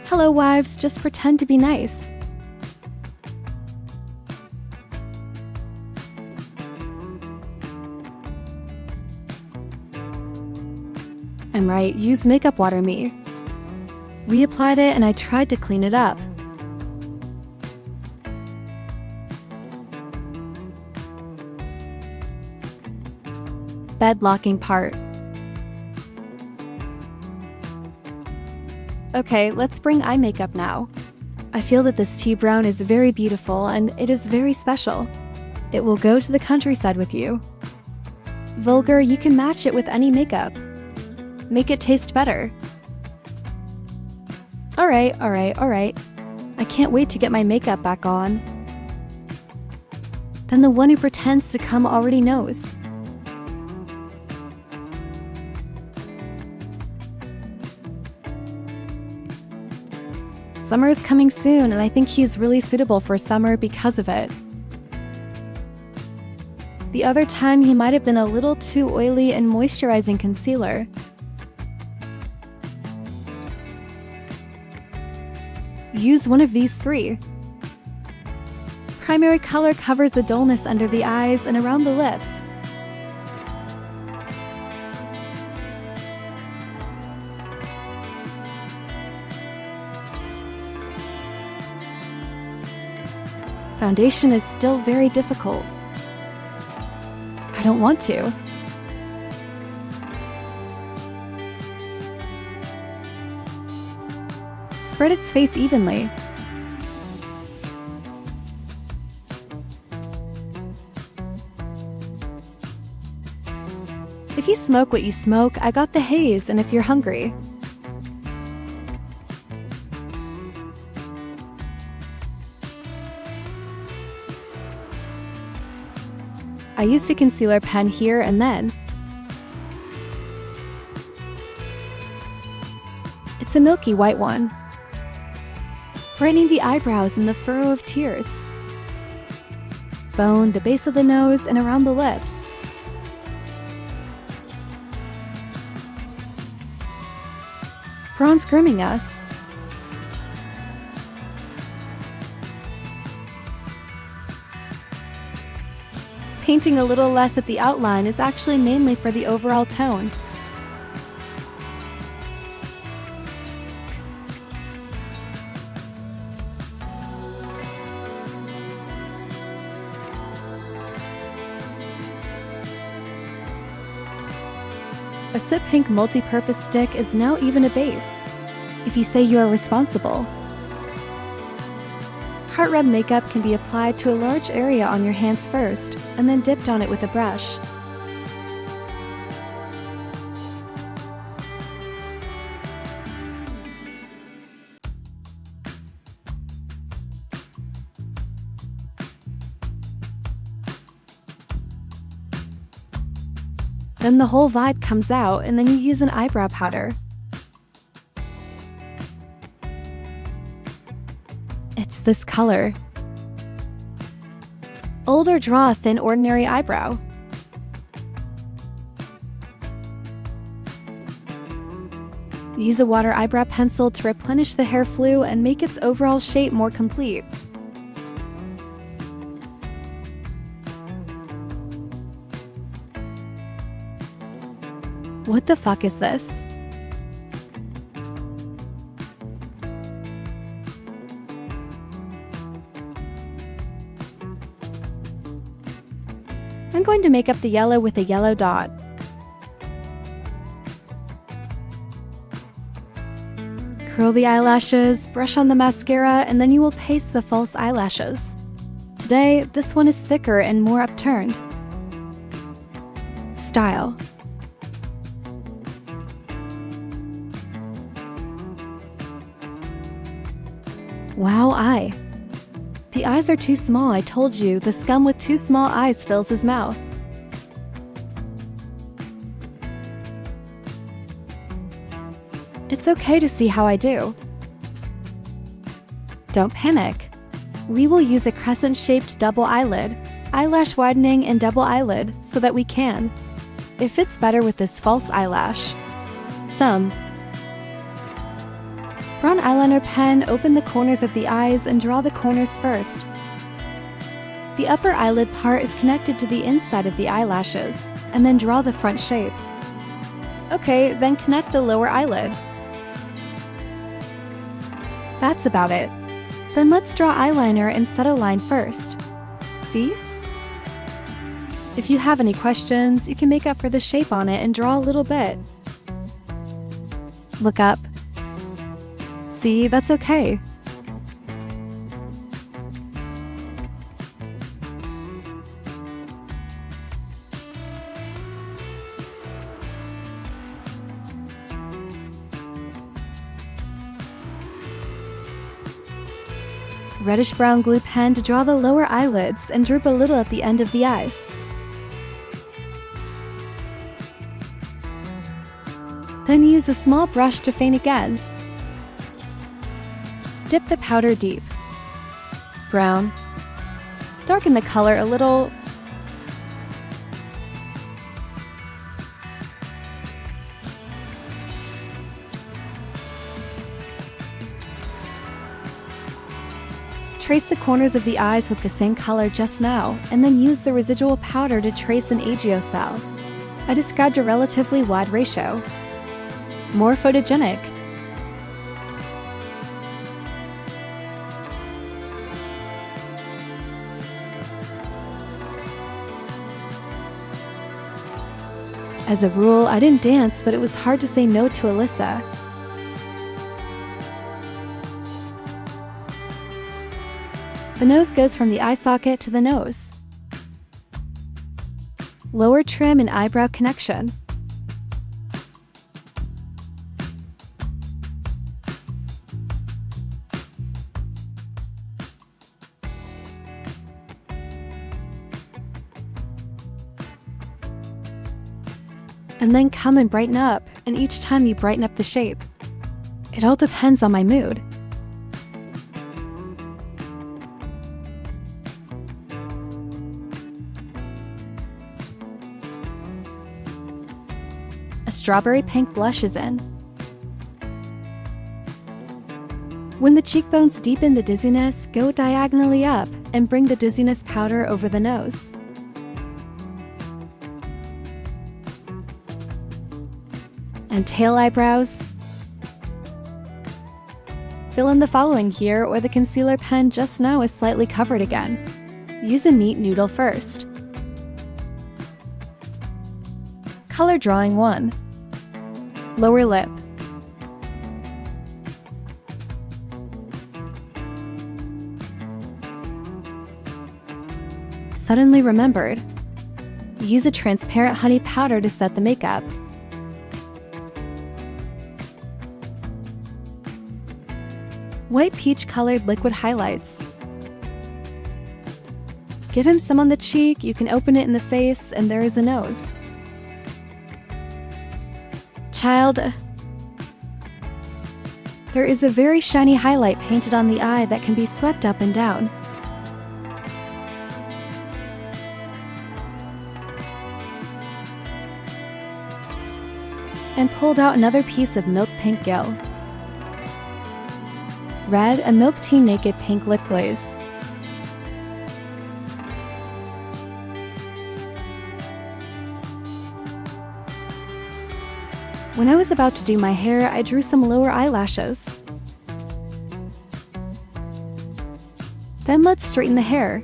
Hello, wives, just pretend to be nice. I'm right, use makeup water me. Reapplied it and I tried to clean it up. Bed locking part. Okay, let's bring eye makeup now. I feel that this tea brown is very beautiful and it is very special. It will go to the countryside with you. Vulgar, you can match it with any makeup. Make it taste better. Alright. I can't wait to get my makeup back on. Then the one who pretends to come already knows. Summer is coming soon, and I think he is really suitable for summer because of it. The other time he might have been a little too oily and moisturizing concealer. Use one of these three. Primary color covers the dullness under the eyes and around the lips. Foundation is still very difficult. I don't want to. Spread its face evenly. If you smoke what you smoke, I got the haze, and if you're hungry. I used a concealer pen here and then. It's a milky white one. Brightening the eyebrows and the furrow of tears. Bone, the base of the nose, and around the lips. Bronze grooming us. Painting a little less at the outline is actually mainly for the overall tone. A Sip Pink multi-purpose stick is now even a base, if you say you are responsible. Heart rub makeup can be applied to a large area on your hands first, and then dipped on it with a brush. Then the whole vibe comes out, and then you use an eyebrow powder. It's this color. Old or draw a thin ordinary eyebrow. Use a water eyebrow pencil to replenish the hair flue and make its overall shape more complete. What the fuck is this? I'm going to make up the yellow with a yellow dot. Curl the eyelashes, brush on the mascara, and then you will paste the false eyelashes. Today, this one is thicker and more upturned. Style. Wow, eye. The eyes are too small, I told you. The scum with too small eyes fills his mouth. It's okay to see how I do. Don't panic. We will use a crescent-shaped double eyelid, eyelash widening and double eyelid so that we can. It fits better with this false eyelash. Brown eyeliner pen, open the corners of the eyes and draw the corners first. The upper eyelid part is connected to the inside of the eyelashes, and then draw the front shape. Okay, then connect the lower eyelid. That's about it. Then let's draw eyeliner and set a line first. See? If you have any questions, you can make up for the shape on it and draw a little bit. Look up. See, that's okay. Reddish-brown glue pen to draw the lower eyelids and droop a little at the end of the eyes. Then use a small brush to feint again. Dip the powder deep. Brown. Darken the color a little. Trace the corners of the eyes with the same color just now, and then use the residual powder to trace an agiocell. I described a relatively wide ratio. More photogenic. As a rule, I didn't dance, but it was hard to say no to Alyssa. The nose goes from the eye socket to the nose. Lower trim and eyebrow connection. And then come and brighten up, and each time you brighten up the shape. It all depends on my mood. A strawberry pink blush is in. When the cheekbones deepen the dizziness, go diagonally up and bring the dizziness powder over the nose. And tail eyebrows. Fill in the following here, or the concealer pen just now is slightly covered again. Use a neat noodle first. Color drawing 1. Lower lip. Suddenly remembered. Use a transparent honey powder to set the makeup. White peach colored liquid highlights. Give him some on the cheek, you can open it in the face, and there is a nose. Child. There is a very shiny highlight painted on the eye that can be swept up and down. And pulled out another piece of milk pink gill. Red, a milk tea naked pink lip glaze. When I was about to do my hair, I drew some lower eyelashes. Then let's straighten the hair.